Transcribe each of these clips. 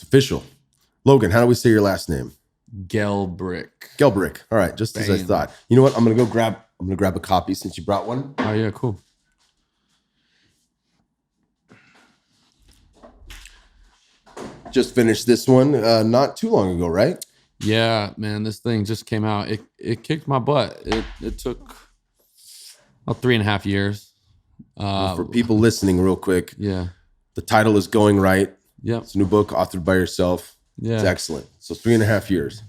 It's official. Logan, how do we say your last name? Gelbrich. Gelbrich. All right, just as I thought. You know what? I'm gonna grab a copy since you brought one. Oh yeah, cool. Just finished this one not too long ago, right? Yeah, man, this thing just came out. It kicked my butt. It took about 3.5 years. For people listening, real quick. Yeah. The title is Going Right. Yep. It's a new book authored by yourself. Yeah. It's excellent. So 3.5 years.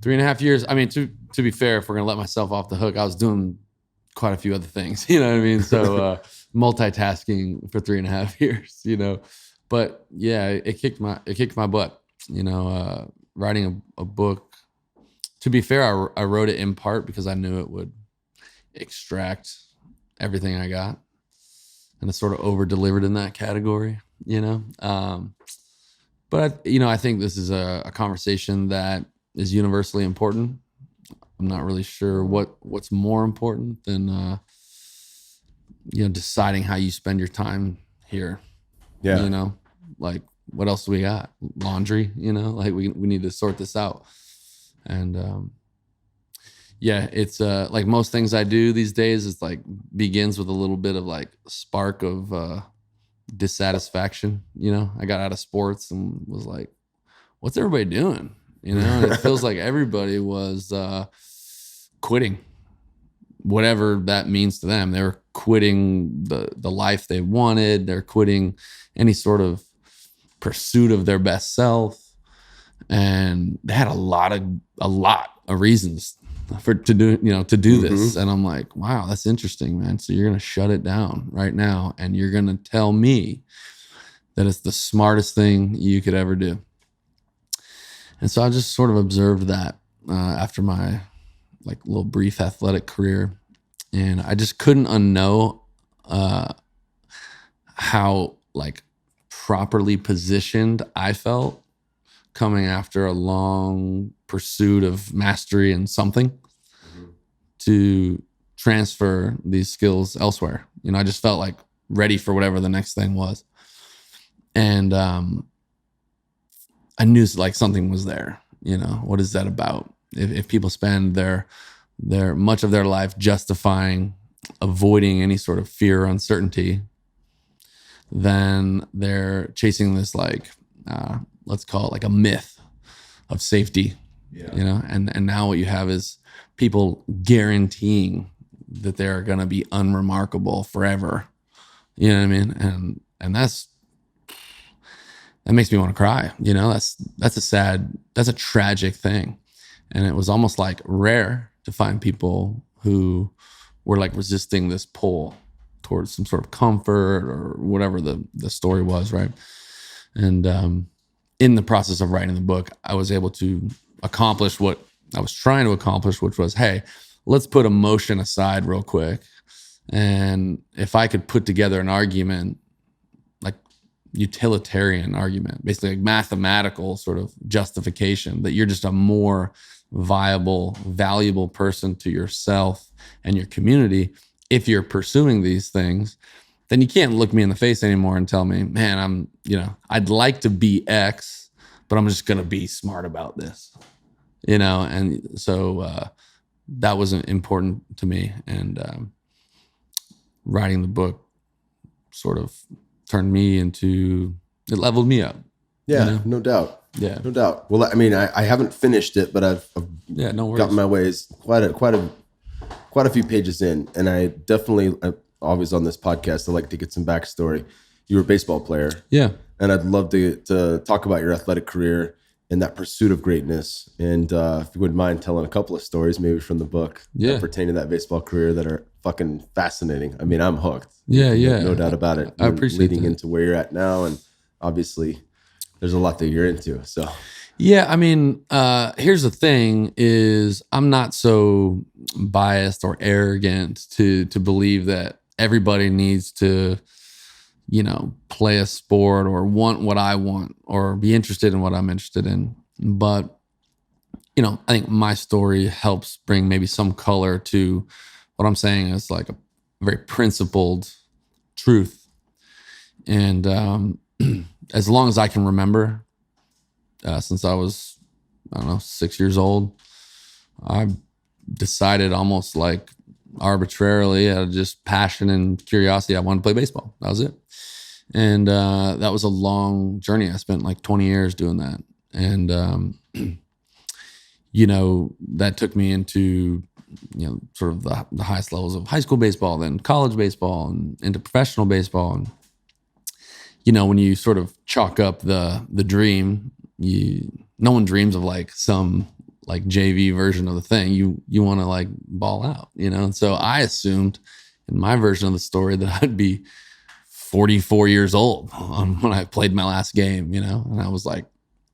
3.5 years. I mean, to be fair, if we're gonna let myself off the hook, I was doing quite a few other things. You know what I mean? So multitasking for 3.5 years. You know, but yeah, it kicked my butt. You know, writing a book. To be fair, I wrote it in part because I knew it would extract everything I got, and it sort of over delivered in that category. You know, but you know, I think this is a conversation that is universally important. I'm not really sure what's more important than you know, deciding how you spend your time here. Yeah. You know, like what else do we got? Laundry, you know, like we need to sort this out. And yeah, it's like most things I do these days, it's like begins with a little bit of like spark of dissatisfaction. You know, I got out of sports and was like, what's everybody doing? You know, and it feels like everybody was quitting, whatever that means to them. They were quitting the life they wanted. They're quitting any sort of pursuit of their best self. And they had a lot of reasons to do this. And I'm like, wow, that's interesting, man. So you're going to shut it down right now. And you're going to tell me that it's the smartest thing you could ever do. And so I just sort of observed that after my like little brief athletic career. And I just couldn't unknow how like properly positioned I felt coming after a long pursuit of mastery in something to transfer these skills elsewhere. You know, I just felt like ready for whatever the next thing was. And I knew like something was there. You know, what is that about? If people spend their much of their life justifying avoiding any sort of fear or uncertainty, then they're chasing this like let's call it like a myth of safety. Yeah. You know, and now what you have is people guaranteeing that they're going to be unremarkable forever. You know what I mean? And that makes me want to cry. You know, that's a tragic thing. And it was almost like rare to find people who were like resisting this pull towards some sort of comfort or whatever the story was, right? And in the process of writing the book, I was able to accomplish what I was trying to accomplish, which was, hey, let's put emotion aside real quick. And if I could put together an argument, like utilitarian argument, basically like mathematical sort of justification that you're just a more viable, valuable person to yourself and your community if you're pursuing these things, then you can't look me in the face anymore and tell me, man, I'd like to be X, but I'm just going to be smart about this, you know? And so that was important to me. And writing the book sort of turned me into, it leveled me up. Yeah, you know? No doubt. Yeah, no doubt. Well, I mean, I haven't finished it, but I've no worries. gotten my ways quite a few pages in, and I definitely always on this podcast I like to get some backstory. You were a baseball player, yeah, and I'd love to talk about your athletic career and that pursuit of greatness. And if you wouldn't mind telling a couple of stories, maybe from the book, that pertain to that baseball career that are fucking fascinating. I mean, I'm hooked. Yeah, no doubt about it. I appreciate leading that. into where you're at now, and obviously there's a lot that you're into. So yeah, I mean, here's the thing is I'm not so biased or arrogant to believe that everybody needs to, you know, play a sport or want what I want or be interested in what I'm interested in. But, you know, I think my story helps bring maybe some color to what I'm saying is like a very principled truth. And as long as I can remember, since I was, I don't know, 6 years old. I decided almost like arbitrarily, out of just passion and curiosity, I wanted to play baseball. That was it. And that was a long journey. I spent like 20 years doing that. And, you know, that took me into, you know, sort of the highest levels of high school baseball, then college baseball, and into professional baseball. And, you know, when you sort of chalk up the dream, no one dreams of like some like JV version of the thing. You want to like ball out, you know? And so I assumed in my version of the story that I'd be 44 years old when I played my last game, you know, and I was like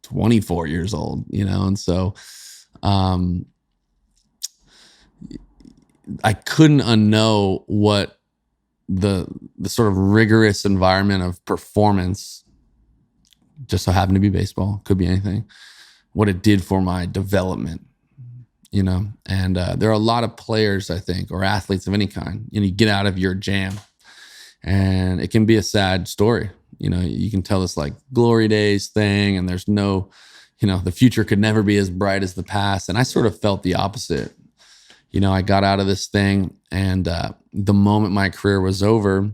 24 years old, you know? And so, I couldn't unknow what the sort of rigorous environment of performance, just so happened to be baseball, could be anything, what it did for my development, you know? And there are a lot of players, I think, or athletes of any kind, you know, you get out of your jam and it can be a sad story. You know, you can tell this like glory days thing, and there's no, you know, the future could never be as bright as the past. And I sort of felt the opposite. You know, I got out of this thing, and the moment my career was over,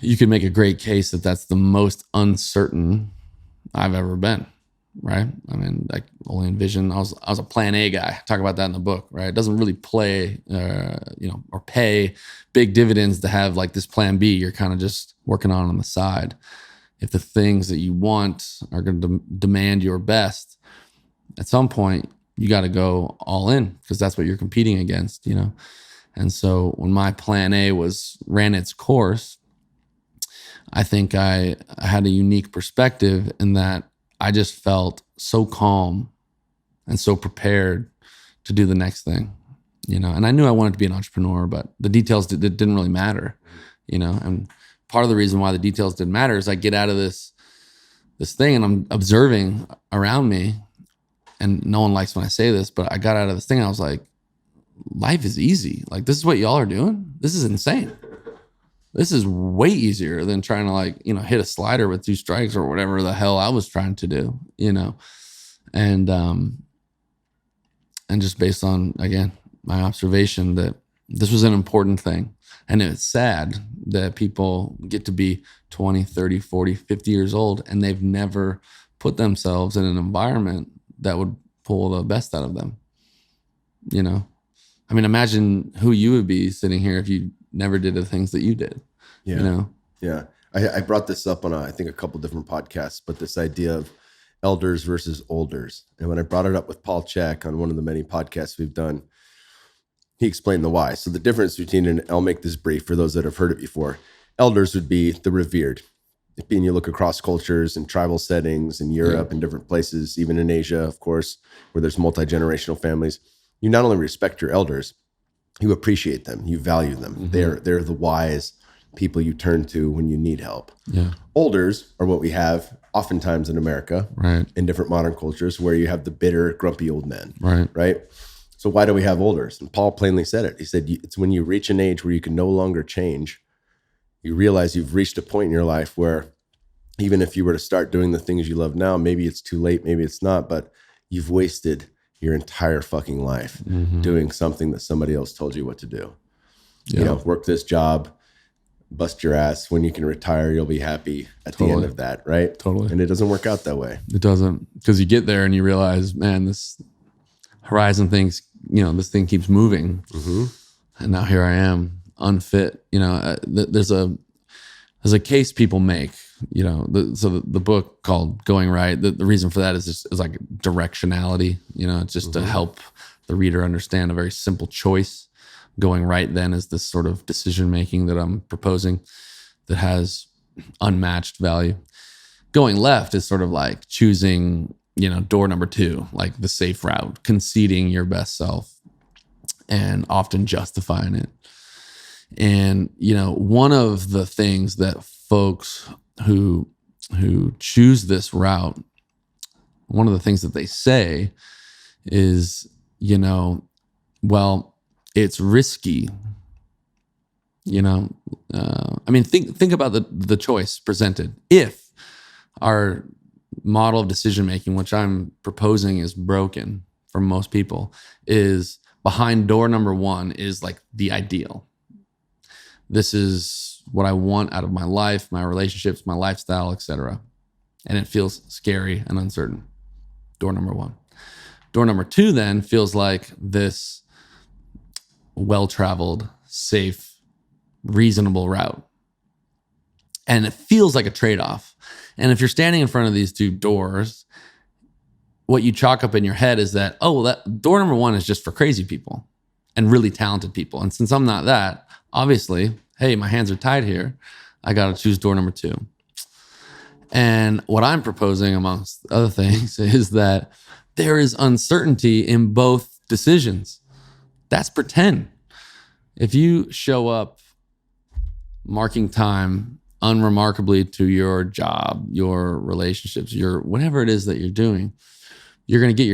you could make a great case that that's the most uncertain I've ever been, right? I mean, I only envision, I was a plan A guy. I talk about that in the book, right? It doesn't really play, you know, or pay big dividends to have like this plan B you're kind of just working on the side. If the things that you want are going to demand your best, at some point, you got to go all in, because that's what you're competing against, you know? And so when my plan A ran its course, I think I had a unique perspective in that I just felt so calm and so prepared to do the next thing, you know? And I knew I wanted to be an entrepreneur, but the details didn't really matter, you know? And part of the reason why the details didn't matter is I get out of this thing and I'm observing around me. And no one likes when I say this, but I got out of this thing. I was like, life is easy. Like, this is what y'all are doing. This is insane. This is way easier than trying to like, you know, hit a slider with 2 strikes or whatever the hell I was trying to do, you know? And just based on, again, my observation that this was an important thing. And it's sad that people get to be 20, 30, 40, 50 years old and they've never put themselves in an environment that would pull the best out of them, you know? I mean, imagine who you would be sitting here if you never did the things that you did, yeah. You know? Yeah. I brought this up on I think a couple different podcasts, but this idea of elders versus olders. And when I brought it up with Paul Chek on one of the many podcasts we've done, he explained the why. So the difference between, and I'll make this brief for those that have heard it before, elders would be the revered. And you look across cultures and tribal settings in Europe and different places, even in Asia, of course, where there's multi-generational families. You not only respect your elders, you appreciate them, you value them. Mm-hmm. They're the wise people you turn to when you need help. Yeah. Olders are what we have oftentimes in America, right, in different modern cultures, where you have the bitter, grumpy old men, right? So why do we have olders? And Paul plainly said it. He said, it's when you reach an age where you can no longer change, you realize you've reached a point in your life where even if you were to start doing the things you love now, maybe it's too late, maybe it's not, but you've wasted your entire fucking life doing something that somebody else told you what to do. Yeah. You know, work this job, bust your ass. When you can retire, you'll be happy at the end of that, right? Totally. And it doesn't work out that way. It doesn't, because you get there and you realize, man, this horizon thing's, you know, this thing keeps moving. Mm-hmm. And now here I am, unfit. You know, there's a case people make, you know, the book called Going Right, the reason for that is like directionality, you know, it's just to help the reader understand a very simple choice. Going right then is this sort of decision making that I'm proposing that has unmatched value. Going left is sort of like choosing, you know, door number 2, like the safe route, conceding your best self and often justifying it. And, you know, one of the things that folks who choose this route, one of the things that they say is, you know, well, it's risky. You know, I mean, think about the choice presented. If our model of decision making, which I'm proposing is broken for most people, is behind door number one is like the ideal. This is what I want out of my life, my relationships, my lifestyle, etc. And it feels scary and uncertain. Door number one. Door number two then feels like this well-traveled, safe, reasonable route. And it feels like a trade-off. And if you're standing in front of these two doors, what you chalk up in your head is that, oh, well, that door number one is just for crazy people and really talented people. And since I'm not that, obviously, hey, my hands are tied here. I got to choose door number two. And what I'm proposing, amongst other things, is that there is uncertainty in both decisions. That's pretend. If you show up marking time unremarkably to your job, your relationships, your whatever it is that you're doing, you're going to get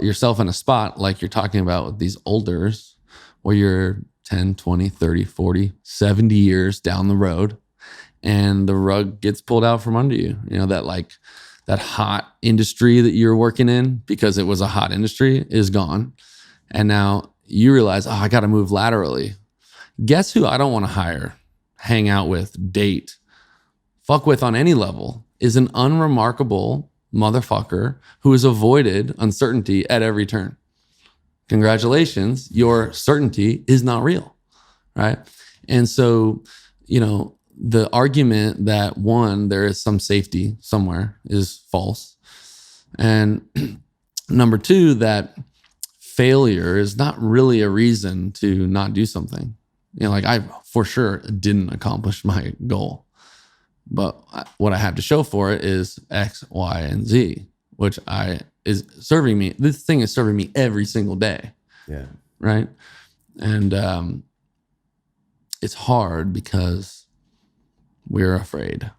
yourself in a spot like you're talking about with these elders, where you're 10, 20, 30, 40, 70 years down the road and the rug gets pulled out from under you. You know, that hot industry that you're working in, because it was a hot industry, is gone. And now you realize, oh, I got to move laterally. Guess who I don't want to hire, hang out with, date, fuck with on any level is an unremarkable motherfucker who has avoided uncertainty at every turn. Congratulations, your certainty is not real, right? And so, you know, the argument that one, there is some safety somewhere is false. And number two, that failure is not really a reason to not do something. You know, like I for sure didn't accomplish my goal, but what I have to show for it is X, Y, and Z, which is serving me. This thing is serving me every single day. Yeah. Right. And it's hard because we're afraid.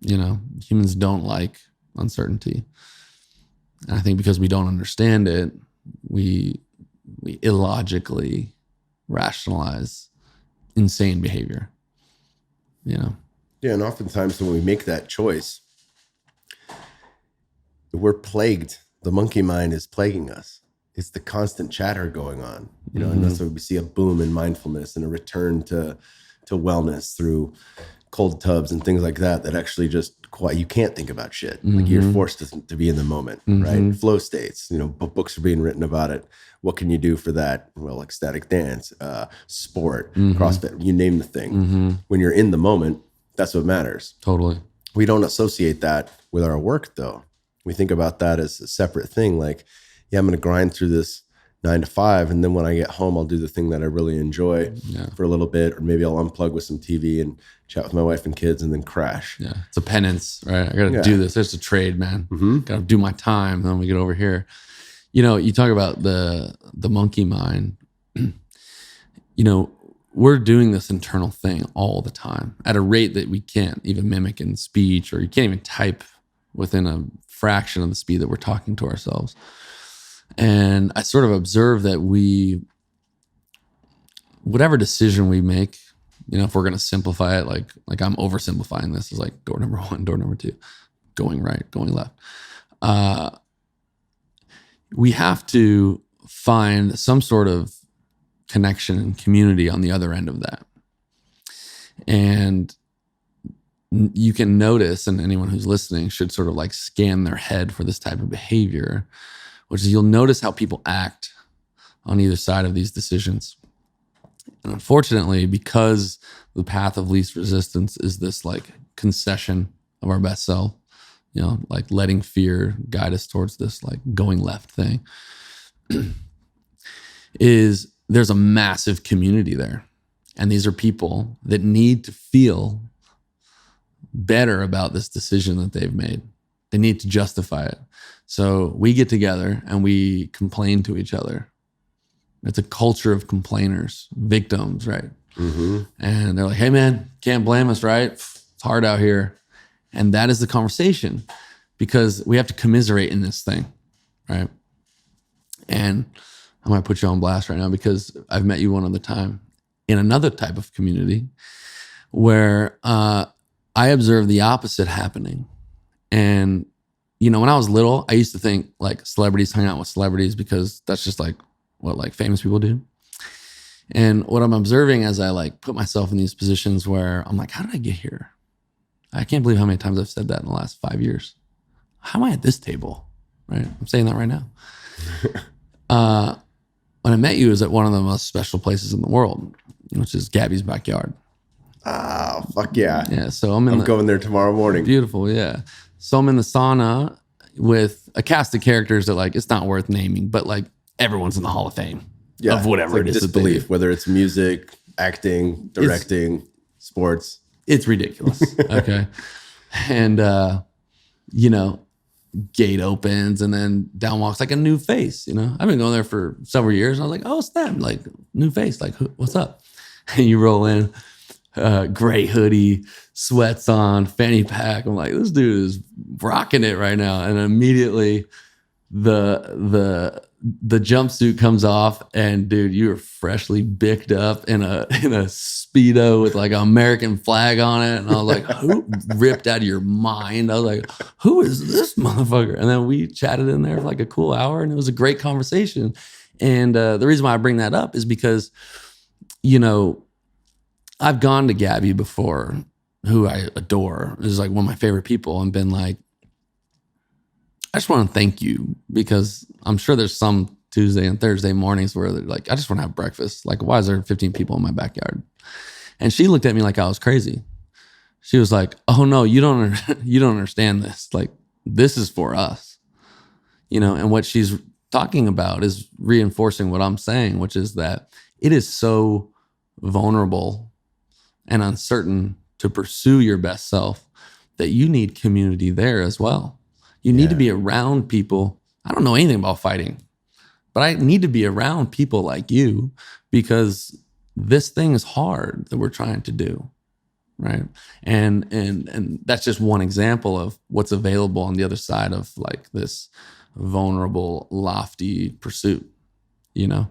You know, humans don't like uncertainty. And I think because we don't understand it, we illogically rationalize insane behavior, you know? Yeah. And oftentimes when we make that choice, we're plagued. The monkey mind is plaguing us. It's the constant chatter going on, you know, and that's why we see a boom in mindfulness and a return to wellness through cold tubs and things like that actually just you can't think about shit. Like you're forced to be in the moment, right? Flow states, you know, books are being written about it. What can you do for that? Well, ecstatic dance, sport, CrossFit, you name the thing. When you're in the moment, that's what matters. Totally. We don't associate that with our work though. We think about that as a separate thing. Like, yeah, I'm going to grind through this 9 to 5. And then when I get home, I'll do the thing that I really enjoy for a little bit, or maybe I'll unplug with some TV and chat with my wife and kids and then crash. Yeah. It's a penance, right? I got to do this. There's a trade, man. Got to do my time. Then we get over here. You know, you talk about the monkey mind, you know, we're doing this internal thing all the time at a rate that we can't even mimic in speech, or you can't even type within a fraction of the speed that we're talking to ourselves. And I sort of observe that whatever decision we make, you know, if we're going to simplify it, like I'm oversimplifying this, is like door number one, door number two, going right, going left. We have to find some sort of connection and community on the other end of that. And you can notice, and anyone who's listening should sort of like scan their head for this type of behavior, which is you'll notice how people act on either side of these decisions. And unfortunately, because the path of least resistance is this like concession of our best self, you know, like letting fear guide us towards this like going left thing, is there's a massive community there. And these are people that need to feel better about this decision that they've made. They need to justify it. So we get together and we complain to each other. It's a culture of complainers, victims, right? And they're like, hey man, can't blame us, right? It's hard out here. And that is the conversation, because we have to commiserate in this thing, right? And I might put you on blast right now because I've met you one other time in another type of community where I observe the opposite happening. And you know, when I was little, I used to think like celebrities hung out with celebrities because that's just like what like famous people do. And what I'm observing as I like put myself in these positions where I'm like, how did I get here? I can't believe how many times I've said that in the last 5 years. How am I at this table? Right? I'm saying that right now. When I met you, it was at one of the most special places in the world, which is Gabby's backyard. Oh, fuck yeah. Yeah. So I'm going there tomorrow morning. Beautiful. Yeah. So I'm in the sauna with a cast of characters that like, it's not worth naming, but like everyone's in the Hall of Fame of whatever it is. Disbelief, whether it's music, acting, directing, sports. It's ridiculous. Okay. And, you know, gate opens and then down walks like a new face. You know, I've been going there for several years. And I was like, oh, snap, like new face. Like, what's up? And you roll in, gray hoodie, sweats on, fanny pack. I'm like, this dude is rocking it right now. And immediately the jumpsuit comes off, and dude, you were freshly bicked up in a Speedo with like an American flag on it. And I was like, who ripped out of your mind? I was like, who is this motherfucker? And then we chatted in there for like a cool hour, and it was a great conversation. And the reason why I bring that up is because, you know, I've gone to Gabby before, who I adore, is like one of my favorite people, and been like, I just want to thank you, because I'm sure there's some Tuesday and Thursday mornings where they're like, I just want to have breakfast. Like, why is there 15 people in my backyard? And she looked at me like I was crazy. She was like, oh no, you don't understand this. Like, this is for us, you know? And what she's talking about is reinforcing what I'm saying, which is that it is so vulnerable and uncertain to pursue your best self that you need community there as well. You need to be around people. I don't know anything about fighting, but I need to be around people like you, because this thing is hard that we're trying to do, right? And that's just one example of what's available on the other side of like this vulnerable, lofty pursuit, you know?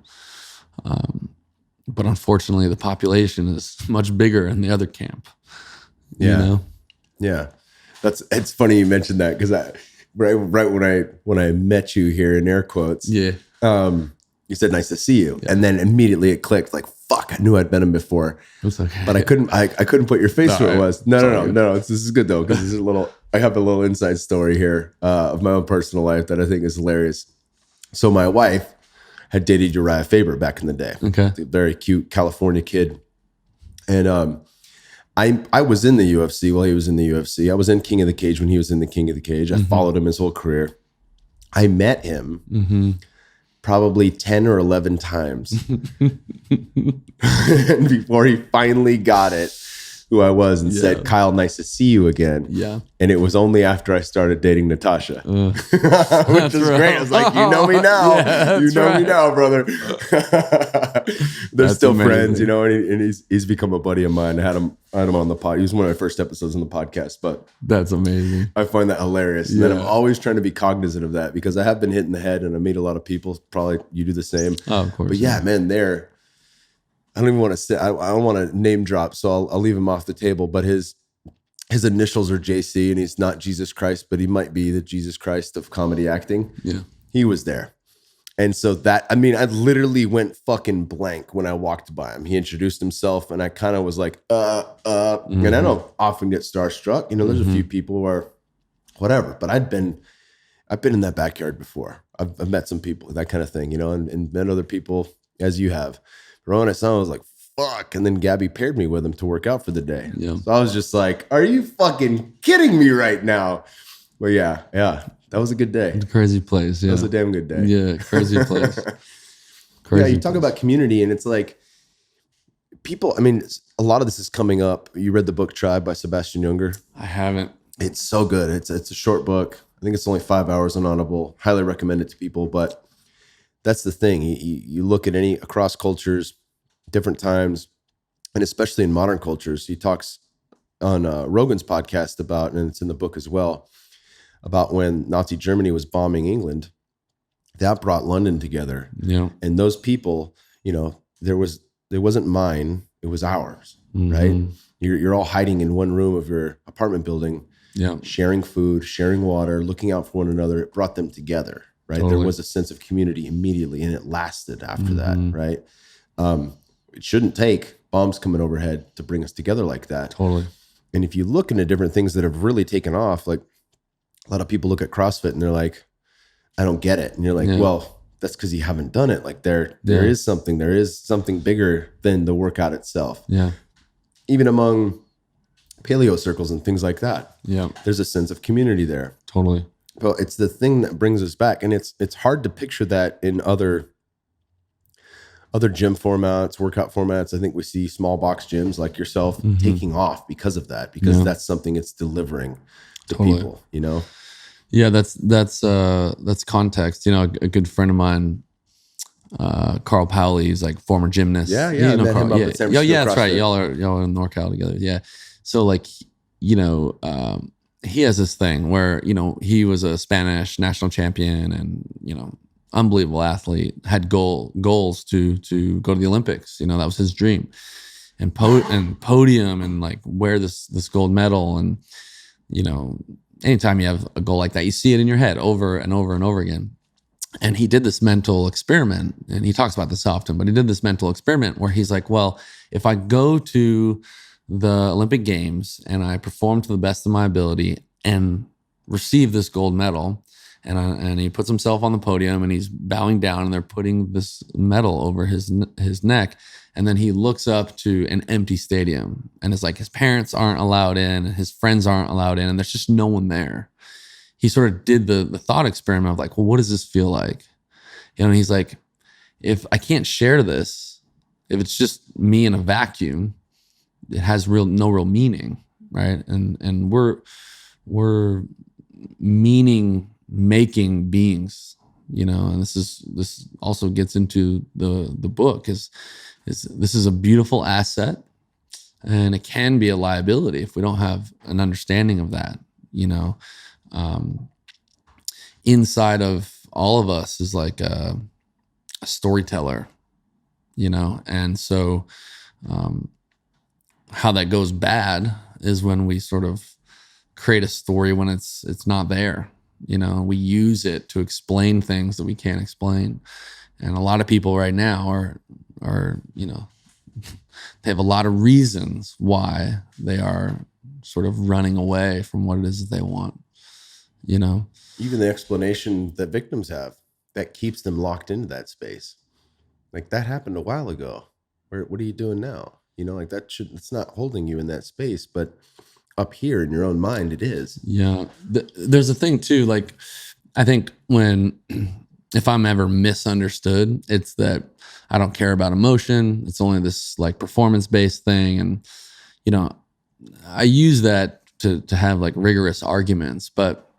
But unfortunately, the population is much bigger in the other camp. Yeah. You know? Yeah. It's funny you mentioned that, because right when I met you here, in air quotes, you said nice to see you, and then immediately it clicked. Like, fuck, I knew I'd met him before. It's okay, but I couldn't put your face to what it was. No. This is good though, because I have a little inside story here of my own personal life that I think is hilarious. So my wife had dated Uriah Faber back in the day. Okay, a very cute California kid, and I was in the UFC while he was in the UFC. I was in King of the Cage when he was in the King of the Cage. I followed him his whole career. I met him probably 10 or 11 times before he finally got it, who I was, and said, Kyle, nice to see you again. Yeah. And it was only after I started dating Natasha, which is great. I was like, you know me now. Yeah, you know me now, brother. They're still friends, you know, and he's become a buddy of mine. I had him on the pod. He was one of my first episodes on the podcast, but that's amazing. I find that hilarious. And then I'm always trying to be cognizant of that, because I have been hit in the head, and I meet a lot of people. Probably you do the same. Oh, of course. But yeah, man, I don't even want to say, I don't want to name drop, so I'll leave him off the table, but his initials are JC, and he's not Jesus Christ, but he might be the Jesus Christ of comedy acting. Yeah. He was there. And so I literally went fucking blank when I walked by him. He introduced himself, and I kind of was like, and I don't often get starstruck. You know, there's a few people who are whatever, but I've been in that backyard before. I've met some people, that kind of thing, you know, and met other people as you have. But when I saw him, I was like, fuck. And then Gabby paired me with him to work out for the day. Yeah. So I was just like, are you fucking kidding me right now? But yeah. That was a good day. Crazy place. Yeah. That was a damn good day. Yeah. Crazy place. You talk about community, and it's like people, a lot of this is coming up. You read the book Tribe by Sebastian Junger? I haven't. It's so good. It's a short book. I think it's only 5 hours on Audible. Highly recommend it to people. But that's the thing. You look at across cultures, different times, and especially in modern cultures. He talks on Rogan's podcast about, and it's in the book as well, about when Nazi Germany was bombing England. That brought London together. Yeah. And those people, you know, it wasn't mine, it was ours, right? You're all hiding in one room of your apartment building, sharing food, sharing water, looking out for one another. It brought them together, right? Totally. There was a sense of community immediately, and it lasted after that, right? It shouldn't take bombs coming overhead to bring us together like that. Totally. And if you look into different things that have really taken off, like a lot of people look at CrossFit and they're like, I don't get it. And you're like, well, that's because you haven't done it. Like there is something bigger than the workout itself. Yeah. Even among paleo circles and things like that. Yeah. There's a sense of community there. Totally. Well, it's the thing that brings us back. And it's hard to picture that in other gym formats, workout formats. I think we see small box gyms like yourself taking off because of that, because that's something it's delivering to people, you know? Yeah, that's context. You know, a good friend of mine, Carl Powley, he's like former gymnast. Yeah. You know Carl, yeah, that's right. Y'all are in NorCal together. Yeah. So like, you know, he has this thing where, you know, he was a Spanish national champion and, you know, unbelievable athlete, had goals to go to the Olympics. You know, that was his dream, and podium and like wear this gold medal. And, you know, anytime you have a goal like that, you see it in your head over and over and over again. And he did this mental experiment, and he talks about this often, but he did this mental experiment where he's like, well, if I go to the Olympic Games and I perform to the best of my ability and receive this gold medal, and he puts himself on the podium and he's bowing down and they're putting this medal over his neck. And then he looks up to an empty stadium and it's like his parents aren't allowed in, his friends aren't allowed in, and there's just no one there. He sort of did the thought experiment of like, well, what does this feel like? You know, and he's like, if I can't share this, if it's just me in a vacuum, it has no real meaning, right? And we're meaning making beings, you know, and this also gets into the book is this is a beautiful asset, and it can be a liability if we don't have an understanding of that, you know. Inside of all of us is like a storyteller, you know, and so how that goes bad is when we sort of create a story when it's not there. You know, we use it to explain things that we can't explain. And a lot of people right now are, you know, they have a lot of reasons why they are sort of running away from what it is that they want, you know? Even the explanation that victims have that keeps them locked into that space. Like that happened a while ago. What are you doing now? You know, like it's not holding you in that space, but up here in your own mind, it is. Yeah. There's a thing too, like, I think if I'm ever misunderstood, it's that I don't care about emotion. It's only this like performance-based thing. And, you know, I use that to have like rigorous arguments, but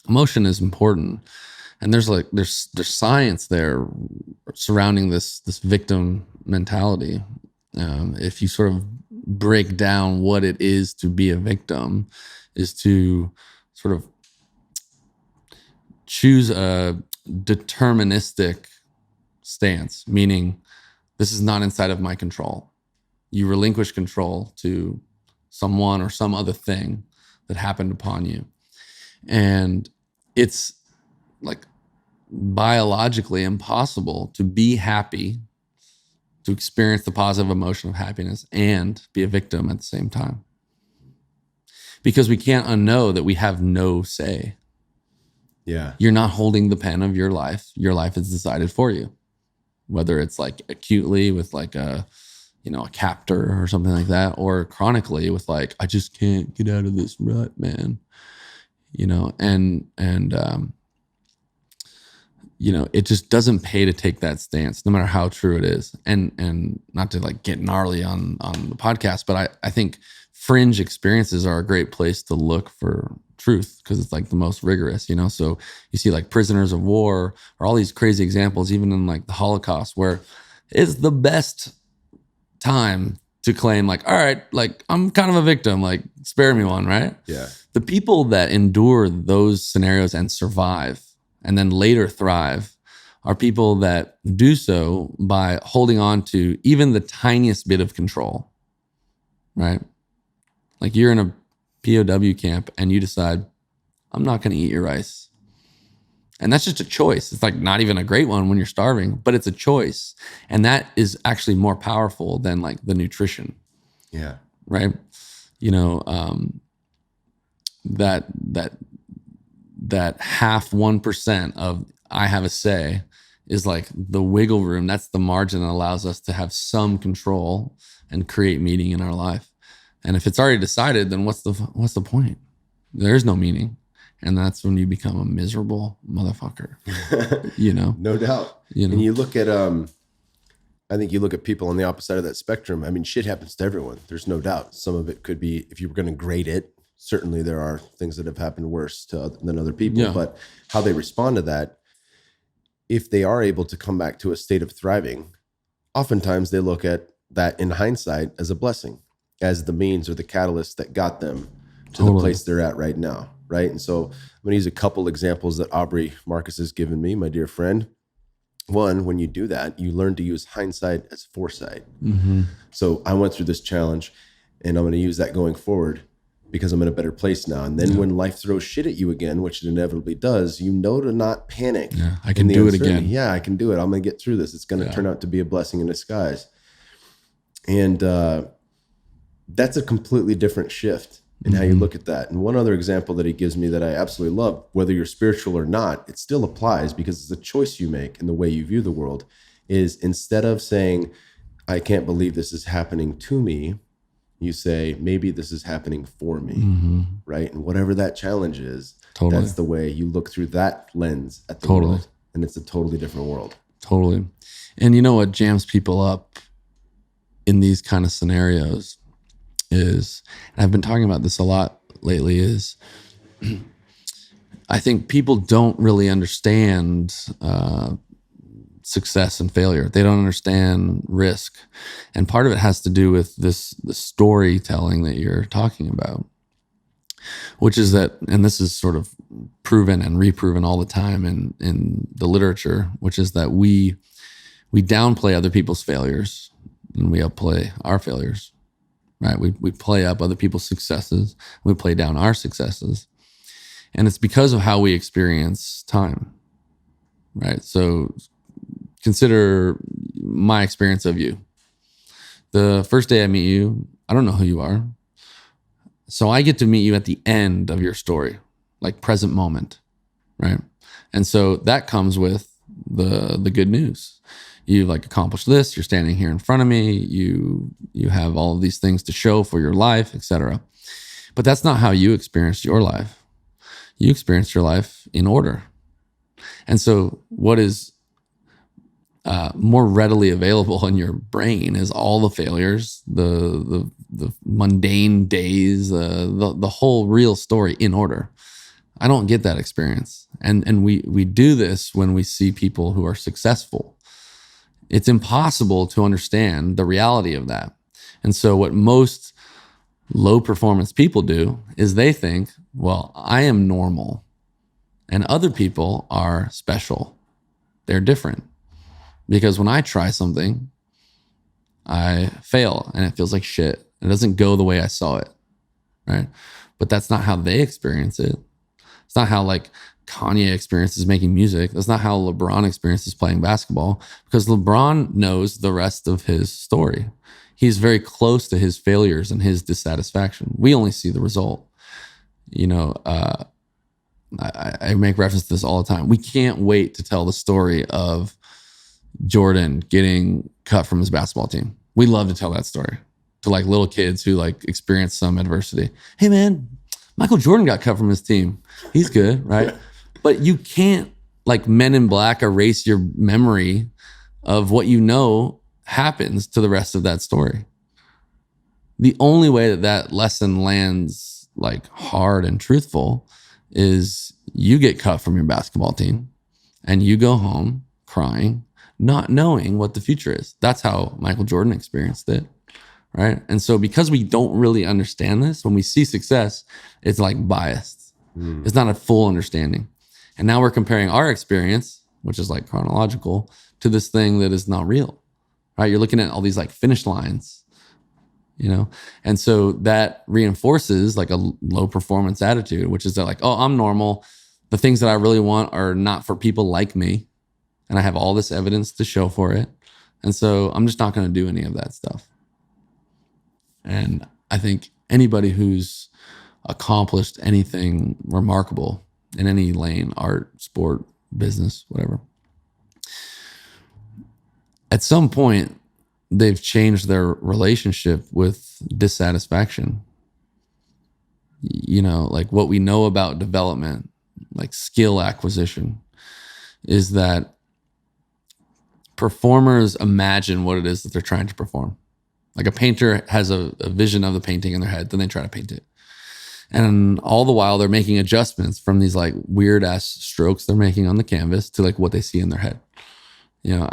emotion is important. And there's science there surrounding this victim mentality. If you sort of break down what it is to be a victim, is to sort of choose a deterministic stance, meaning this is not inside of my control. You relinquish control to someone or some other thing that happened upon you. And it's like biologically impossible to be happy, to experience the positive emotion of happiness and be a victim at the same time. Because we can't unknow that we have no say. Yeah. You're not holding the pen of your life. Your life is decided for you. Whether it's like acutely with like a captor or something like that, or chronically with like, I just can't get out of this rut, man. You know, and you know, it just doesn't pay to take that stance, no matter how true it is. And not to like get gnarly on the podcast, but I think fringe experiences are a great place to look for truth, because it's like the most rigorous, you know? So you see like prisoners of war or all these crazy examples, even in like the Holocaust, where it's the best time to claim like, all right, like I'm kind of a victim, like spare me one, right? Yeah. The people that endure those scenarios and survive and then later thrive are people that do so by holding on to even the tiniest bit of control, right? Like you're in a POW camp and you decide, I'm not going to eat your rice. And that's just a choice. It's like not even a great one when you're starving, but it's a choice. And that is actually more powerful than like the nutrition. Yeah. Right. You know, that half 1% of I have a say is like the wiggle room. That's the margin that allows us to have some control and create meaning in our life. And if it's already decided, then what's the point? There is no meaning. And that's when you become a miserable motherfucker, you know? No doubt. You know? And you look at, I think you look at people on the opposite side of that spectrum. I mean, shit happens to everyone. There's no doubt. Some of it could be, if you were going to grade it, certainly there are things that have happened worse than other people, but how they respond to that, if they are able to come back to a state of thriving, oftentimes they look at that in hindsight as a blessing, as the means or the catalyst that got them to the place they're at right now. Right. And so I'm going to use a couple examples that Aubrey Marcus has given me, my dear friend. One, when you do that, you learn to use hindsight as foresight. Mm-hmm. So I went through this challenge and I'm going to use that going forward because I'm in a better place now. And then when life throws shit at you again, which it inevitably does, you know to not panic. Yeah, I can do it again. Yeah, I can do it. I'm going to get through this. It's going to turn out to be a blessing in disguise. And that's a completely different shift in how you look at that. And one other example that he gives me that I absolutely love, whether you're spiritual or not, it still applies because it's a choice you make in the way you view the world, is instead of saying, I can't believe this is happening to me, you say, maybe this is happening for me, right? And whatever that challenge is, that's the way you look through that lens at the world. And it's a totally different world. Totally. And you know what jams people up in these kind of scenarios is, and I've been talking about this a lot lately, is I think people don't really understand success and failure. They don't understand risk. And part of it has to do with the storytelling that you're talking about, which is that, and this is sort of proven and reproven all the time in the literature, which is that we downplay other people's failures and we upplay our failures. Right? We play up other people's successes. We play down our successes. And it's because of how we experience time. Right? So consider my experience of you. The first day I meet you, I don't know who you are. So I get to meet you at the end of your story, like present moment. Right? And so that comes with the good news. You've like accomplished this. You're standing here in front of me. You have all of these things to show for your life, etc. But that's not how you experienced your life. You experienced your life in order. And so what is more readily available in your brain is all the failures, the mundane days, the whole real story in order. I don't get that experience. And we do this when we see people who are successful. It's impossible to understand the reality of that. And so what most low performance people do is they think, well, I am normal and other people are special. They're different. Because when I try something, I fail and it feels like shit. It doesn't go the way I saw it, right? But that's not how they experience it. It's not how like Kanye experiences making music. That's not how LeBron experiences playing basketball, because LeBron knows the rest of his story. He's very close to his failures and his dissatisfaction. We only see the result. You know, I make reference to this all the time. We can't wait to tell the story of Jordan getting cut from his basketball team. We love to tell that story to like little kids who like experience some adversity. Hey man, Michael Jordan got cut from his team. He's good, right? But you can't, like Men in Black, erase your memory of what you know happens to the rest of that story. The only way that lesson lands like hard and truthful is you get cut from your basketball team and you go home crying, not knowing what the future is. That's how Michael Jordan experienced it, right? And so because we don't really understand this, when we see success, it's like biased. It's not a full understanding. And now we're comparing our experience, which is like chronological, to this thing that is not real, right? You're looking at all these like finish lines, you know? And so that reinforces like a low performance attitude, which is that like, oh, I'm normal. The things that I really want are not for people like me. And I have all this evidence to show for it. And so I'm just not going to do any of that stuff. And I think anybody who's accomplished anything remarkable in any lane, art, sport, business, whatever, at some point, they've changed their relationship with dissatisfaction. You know, like what we know about development, like skill acquisition, is that performers imagine what it is that they're trying to perform. Like a painter has a vision of the painting in their head, then they try to paint it. And all the while they're making adjustments from these like weird ass strokes they're making on the canvas to like what they see in their head. You know,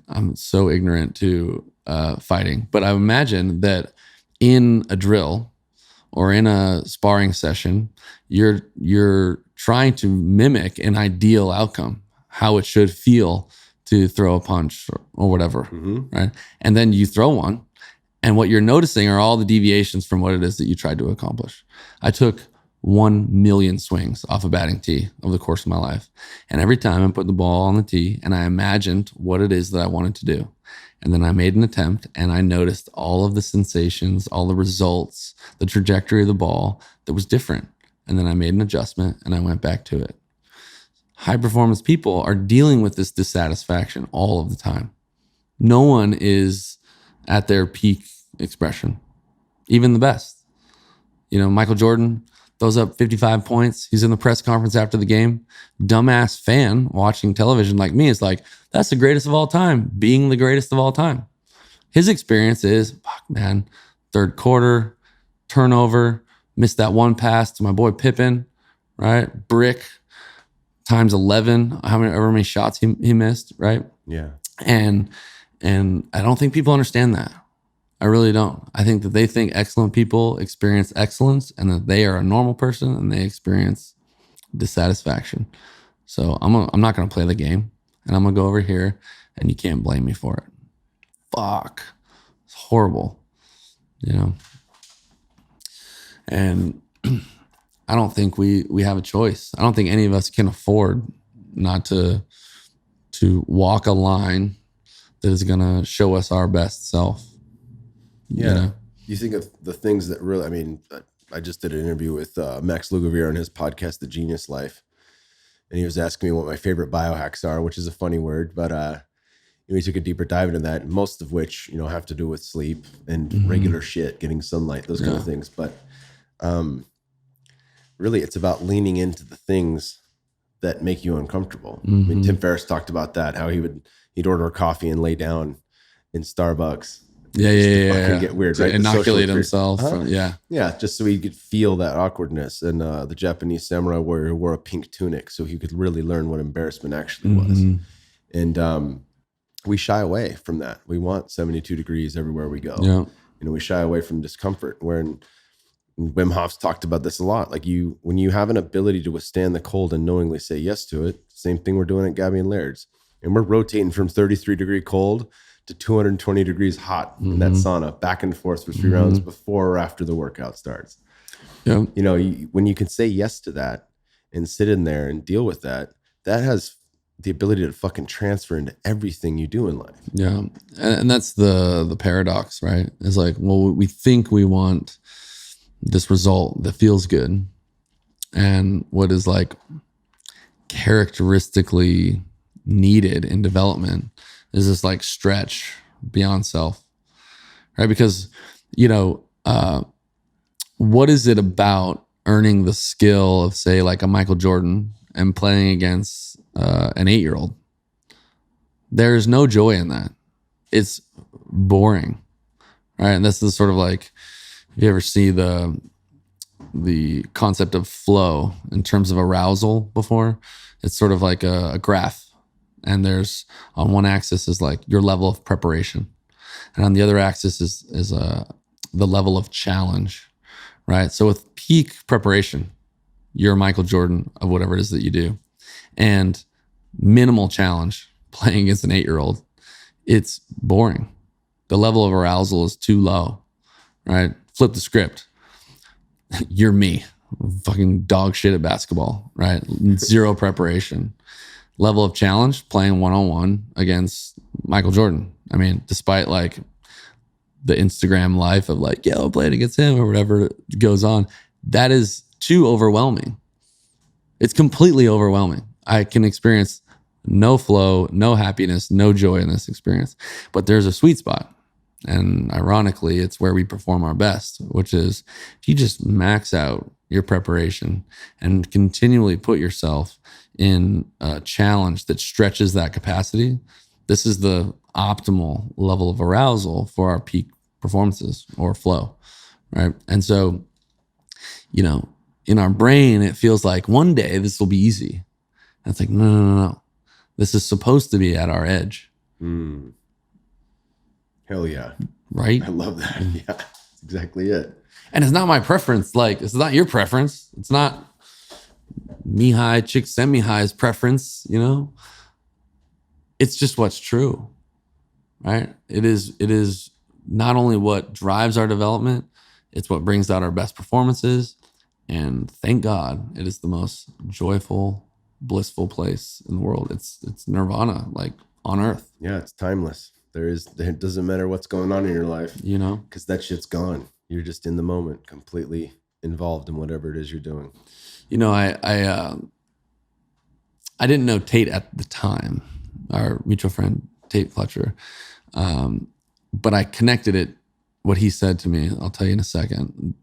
I'm so ignorant to fighting, but I imagine that in a drill or in a sparring session, you're trying to mimic an ideal outcome, how it should feel to throw a punch or whatever, right? And then you throw one, and what you're noticing are all the deviations from what it is that you tried to accomplish. I took 1 million swings off a batting tee over the course of my life. And every time I put the ball on the tee and I imagined what it is that I wanted to do. And then I made an attempt and I noticed all of the sensations, all the results, the trajectory of the ball that was different. And then I made an adjustment and I went back to it. High performance people are dealing with this dissatisfaction all of the time. No one is at their peak expression, even the best. You know, Michael Jordan throws up 55 points. He's in the press conference after the game. Dumbass fan watching television like me is like, that's the greatest of all time, being the greatest of all time. His experience is, fuck man, third quarter, turnover, missed that one pass to my boy Pippen, right? Brick times 11, however many shots he missed, right? Yeah. And I don't think people understand that. I really don't. I think that they think excellent people experience excellence and that they are a normal person and they experience dissatisfaction. So I'm not going to play the game and I'm going to go over here and you can't blame me for it. Fuck. It's horrible, you know? And I don't think we have a choice. I don't think any of us can afford not to walk a line that is going to show us our best self. Yeah. You know? You think of the things that really, I mean, I just did an interview with Max Lugavere on his podcast, The Genius Life. And he was asking me what my favorite biohacks are, which is a funny word, but we took a deeper dive into that, most of which, you know, have to do with sleep and regular shit, getting sunlight, those kind of things. But really, it's about leaning into the things that make you uncomfortable. I mean, Tim Ferriss talked about that, how he'd order a coffee and lay down in Starbucks. Yeah. Get weird, to right? Inoculate himself. Yeah, just so he could feel that awkwardness. And the Japanese samurai warrior wore a pink tunic, so he could really learn what embarrassment actually was. And we shy away from that. We want 72 degrees everywhere we go. Yeah. You know, we shy away from discomfort. Wherein Wim Hof's talked about this a lot. Like when you have an ability to withstand the cold and knowingly say yes to it, same thing we're doing at Gabby and Laird's. And we're rotating from 33 degree cold to 220 degrees hot in that sauna, back and forth for 3 rounds before or after the workout starts. Yeah. You know, when you can say yes to that and sit in there and deal with that, that has the ability to fucking transfer into everything you do in life. Yeah. And that's the paradox, right? It's like, well, we think we want this result that feels good. And what is like characteristically needed in development is this like stretch beyond self, right? Because, you know, what is it about earning the skill of, say, like a Michael Jordan and playing against an 8-year-old? There's no joy in that. It's boring, right? And this is sort of like, if you ever see the concept of flow in terms of arousal before, it's sort of like a graph. And there's on one axis is like your level of preparation. And on the other axis is the level of challenge, right? So with peak preparation, you're Michael Jordan of whatever it is that you do. And minimal challenge, playing against an 8-year-old, it's boring. The level of arousal is too low. right? Flip the script. You're me, fucking dog shit at basketball, right? Zero preparation. Level of challenge, playing one-on-one against Michael Jordan. I mean, despite like the Instagram life of like, yeah, I'll play it against him or whatever goes on, that is too overwhelming. It's completely overwhelming. I can experience no flow, no happiness, no joy in this experience. But there's a sweet spot. And ironically, it's where we perform our best, which is if you just max out your preparation and continually put yourself in a challenge that stretches that capacity, this is the optimal level of arousal for our peak performances or flow, right? And so, you know, in our brain, it feels like one day this will be easy. And it's like, no. This is supposed to be at our edge. Hell yeah. Right? I love that. Yeah, that's exactly it. And it's not my preference. Like, it's not your preference. It's not Mihai Csikszentmihalyi's preference, you know? It's just what's true, right? It is not only what drives our development, it's what brings out our best performances. And thank God it is the most joyful, blissful place in the world. It's nirvana, like on earth. Yeah, it's timeless. It doesn't matter what's going on in your life, you know, because that shit's gone. You're just in the moment, completely involved in whatever it is you're doing. You know, I didn't know Tate at the time, our mutual friend Tate Fletcher, but I connected it, what he said to me, I'll tell you in a second,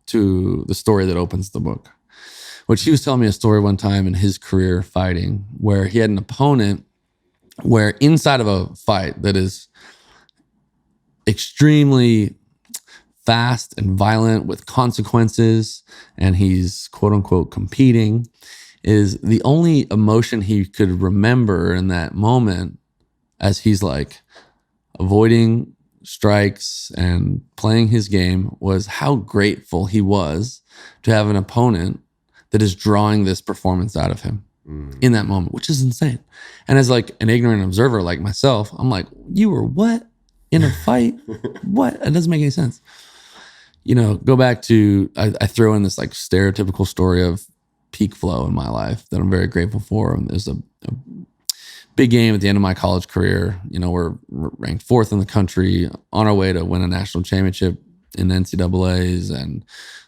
to the story that opens the book. Which he was telling me a story one time in his career fighting where he had an opponent where inside of a fight that is extremely fast and violent with consequences, and he's quote unquote competing, is the only emotion he could remember in that moment as he's like avoiding strikes and playing his game was how grateful he was to have an opponent that is drawing this performance out of him in that moment, which is insane. And as like an ignorant observer like myself, I'm like, you were what? In a fight? What? It doesn't make any sense. You know, go back to, I throw in this like stereotypical story of peak flow in my life that I'm very grateful for. And there's a big game at the end of my college career. You know, we're ranked 4th in the country on our way to win a national championship in NCAAs. And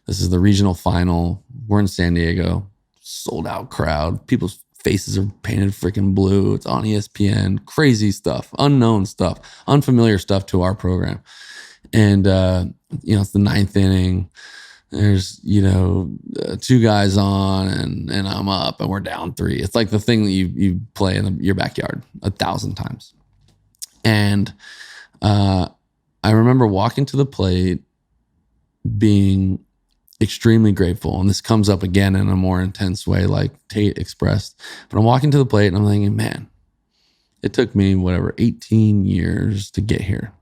this is the regional final. We're in San Diego, sold out crowd. People's faces are painted freaking blue. It's on ESPN, crazy stuff, unknown stuff, unfamiliar stuff to our program. And, you know, it's the 9th inning. There's, you know, 2 guys on and I'm up and we're down 3. It's like the thing that you play in your backyard 1,000 times. And I remember walking to the plate being extremely grateful. And this comes up again in a more intense way, like Tate expressed. But I'm walking to the plate and I'm thinking, man, it took me, 18 years to get here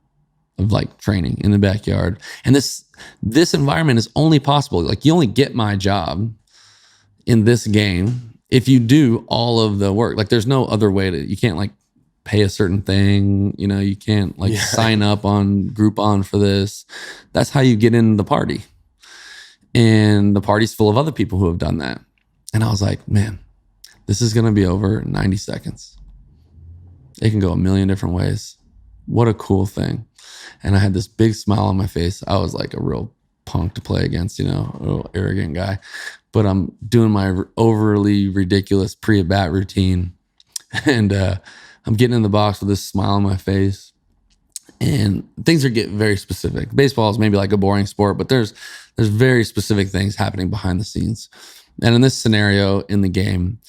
of like training in the backyard. And this environment is only possible. Like you only get my job in this game if you do all of the work. Like there's no other way you can't like pay a certain thing. You know, you can't like sign up on Groupon for this. That's how you get in the party. And the party's full of other people who have done that. And I was like, man, this is going to be over in 90 seconds. It can go a million different ways. What a cool thing. And I had this big smile on my face. I was like a real punk to play against, you know, a little arrogant guy. But I'm doing my overly ridiculous pre-at-bat routine. And I'm getting in the box with this smile on my face. And things are getting very specific. Baseball is maybe like a boring sport, but there's very specific things happening behind the scenes. And in this scenario in the game,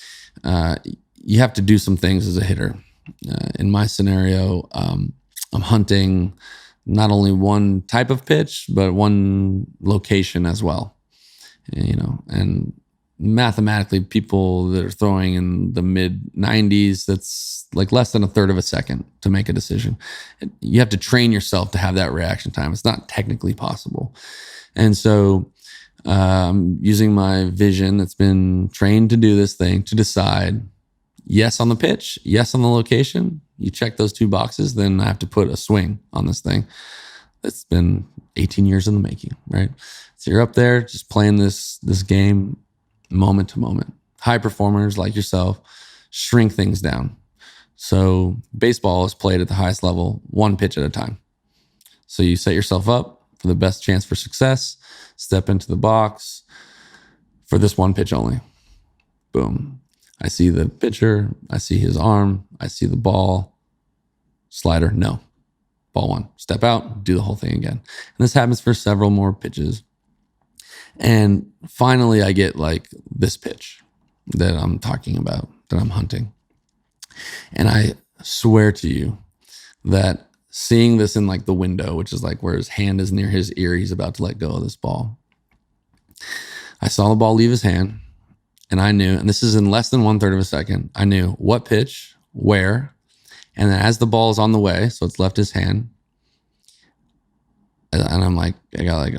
you have to do some things as a hitter. In my scenario, I'm hunting not only one type of pitch, but one location as well. You know, and mathematically, people that are throwing in the mid 90s, that's like less than a third of a second to make a decision. You have to train yourself to have that reaction time. It's not technically possible. And so using my vision that's been trained to do this thing to decide yes on the pitch, yes on the location. You check those 2 boxes, then I have to put a swing on this thing. It's been 18 years in the making, right? So you're up there just playing this game moment to moment. High performers like yourself shrink things down. So baseball is played at the highest level, one pitch at a time. So you set yourself up for the best chance for success, step into the box for this one pitch only. Boom. I see the pitcher, I see his arm, I see the ball, slider, no. Ball one, step out, do the whole thing again. And this happens for several more pitches. And finally, I get like this pitch that I'm talking about, that I'm hunting. And I swear to you that seeing this in like the window, which is like where his hand is near his ear, he's about to let go of this ball. I saw the ball leave his hand, and I knew, and this is in less than 1/3 of a second, I knew what pitch, where, and then as the ball is on the way, so it's left his hand, and I'm like, I got like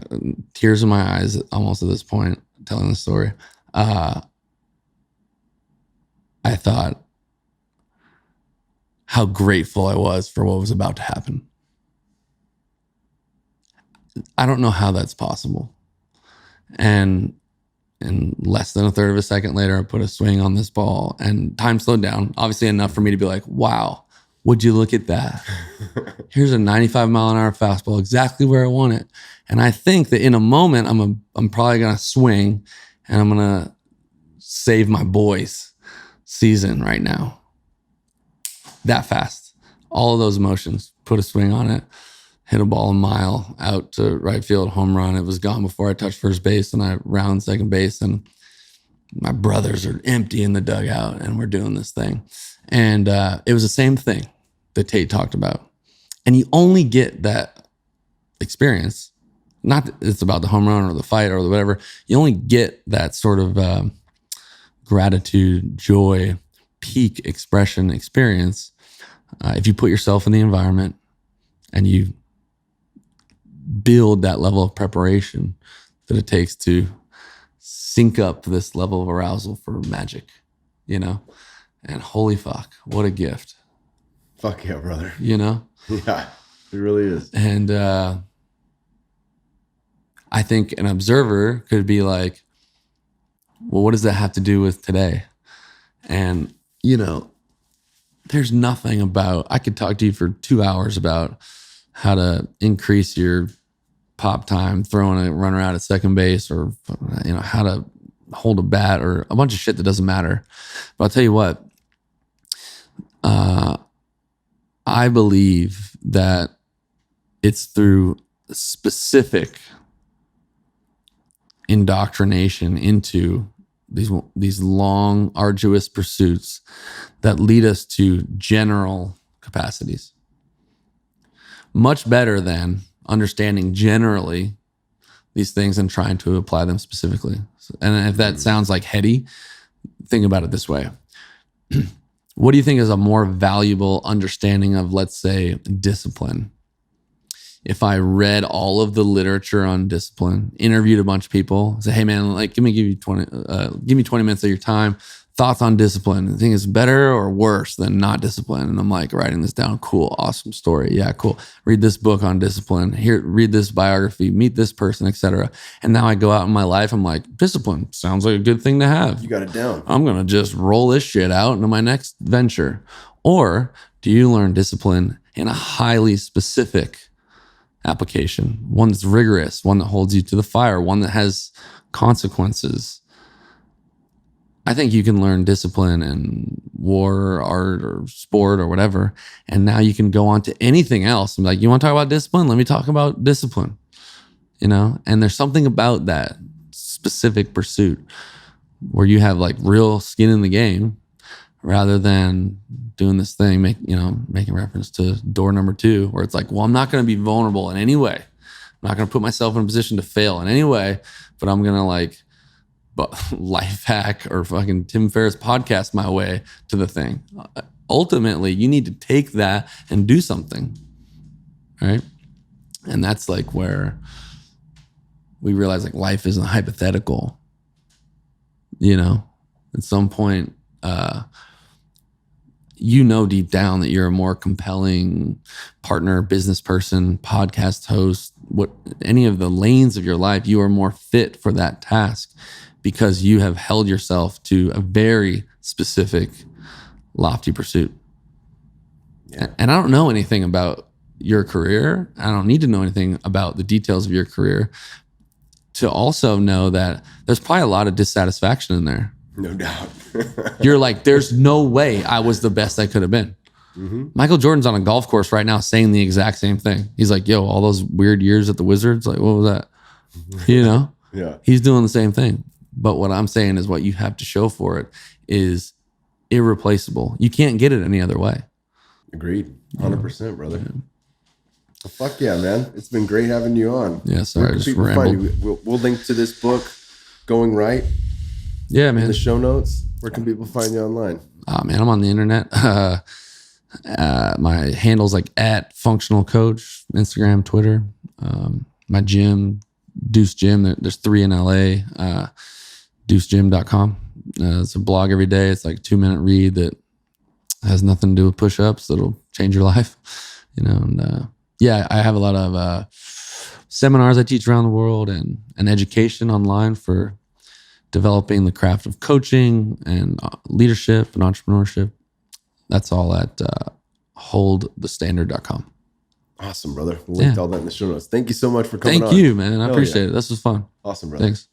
tears in my eyes almost at this point, telling the story. I thought how grateful I was for what was about to happen. I don't know how that's possible. And less than 1/3 of a second later, I put a swing on this ball and time slowed down, obviously enough for me to be like, wow, would you look at that? Here's a 95-mile-an-hour fastball, exactly where I want it. And I think that in a moment, I'm probably going to swing and I'm going to save my boys' season right now. That fast. All of those emotions, put a swing on it, hit a ball a mile out to right field, home run. It was gone before I touched first base, and I round second base, and my brothers are empty in the dugout, and we're doing this thing. And it was the same thing that Tate talked about. And you only get that experience, not that it's about the home run or the fight or whatever. You only get that sort of gratitude, joy, peak expression experience if you put yourself in the environment and you build that level of preparation that it takes to sync up this level of arousal for magic, you know? And holy fuck, what a gift. Fuck yeah, brother. You know? Yeah, it really is. And I think an observer could be like, well, what does that have to do with today? And, you know, there's nothing about, I could talk to you for 2 hours about how to increase your pop time, throwing a runner out at second base, or, you know, how to hold a bat, or a bunch of shit that doesn't matter. But I'll tell you what, I believe that it's through specific indoctrination into these long, arduous pursuits that lead us to general capacities. Much better than understanding generally these things and trying to apply them specifically. And if that sounds like heady, think about it this way. What do you think is a more valuable understanding of, let's say, discipline? If I read all of the literature on discipline, interviewed a bunch of people, say, hey man, like give me 20 minutes of your time. Thoughts on discipline. You think it's better or worse than not discipline? And I'm like writing this down. Cool, awesome story. Yeah, cool. Read this book on discipline. Here, read this biography. Meet this person, etc. And now I go out in my life. I'm like, discipline sounds like a good thing to have. You got it down. I'm gonna just roll this shit out into my next venture. Or do you learn discipline in a highly specific application, one that's rigorous, one that holds you to the fire, one that has consequences? I think you can learn discipline in war or art or sport or whatever, and now you can go on to anything else. I'm like, you want to talk about discipline? Let me talk about discipline, you know? And there's something about that specific pursuit where you have like real skin in the game rather than doing this thing, making reference to door number 2, where it's like, well, I'm not going to be vulnerable in any way. I'm not going to put myself in a position to fail in any way, but I'm going to like life hack or fucking Tim Ferriss podcast my way to the thing. Ultimately, you need to take that and do something, right? And that's like where we realize like life isn't hypothetical, you know? At some point, you know deep down that you're a more compelling partner, business person, podcast host, any of the lanes of your life, you are more fit for that task because you have held yourself to a very specific, lofty pursuit. Yeah. And I don't know anything about your career. I don't need to know anything about the details of your career to also know that there's probably a lot of dissatisfaction in there. No doubt. You're like, there's no way I was the best I could have been. Mm-hmm. Michael Jordan's on a golf course right now saying the exact same thing. He's like, yo, all those weird years at the Wizards, like, what was that? You know? Yeah. He's doing the same thing. But what I'm saying is what you have to show for it is irreplaceable. You can't get it any other way. Agreed. 100%, brother. Yeah. Well, fuck yeah, man. It's been great having you on. Yeah, sorry, I just rambled. We'll link to this book, Going Right. Yeah, man. In the show notes. Where can people find you online? Oh, man, I'm on the internet. My handle's like @functionalcoach, Instagram, Twitter. My gym, DEUCE Gym. There's 3 in LA. DEUCEGym.com. It's a blog every day. It's like a 2-minute read that has nothing to do with push-ups. That'll change your life. You know, and yeah, I have a lot of seminars I teach around the world and education online for developing the craft of coaching and leadership and entrepreneurship. That's all at holdthestandard.com. Awesome, brother. We'll link all that in the show notes. Thank you so much for coming on. Thank you, man. I appreciate it. This was fun. Awesome, brother. Thanks.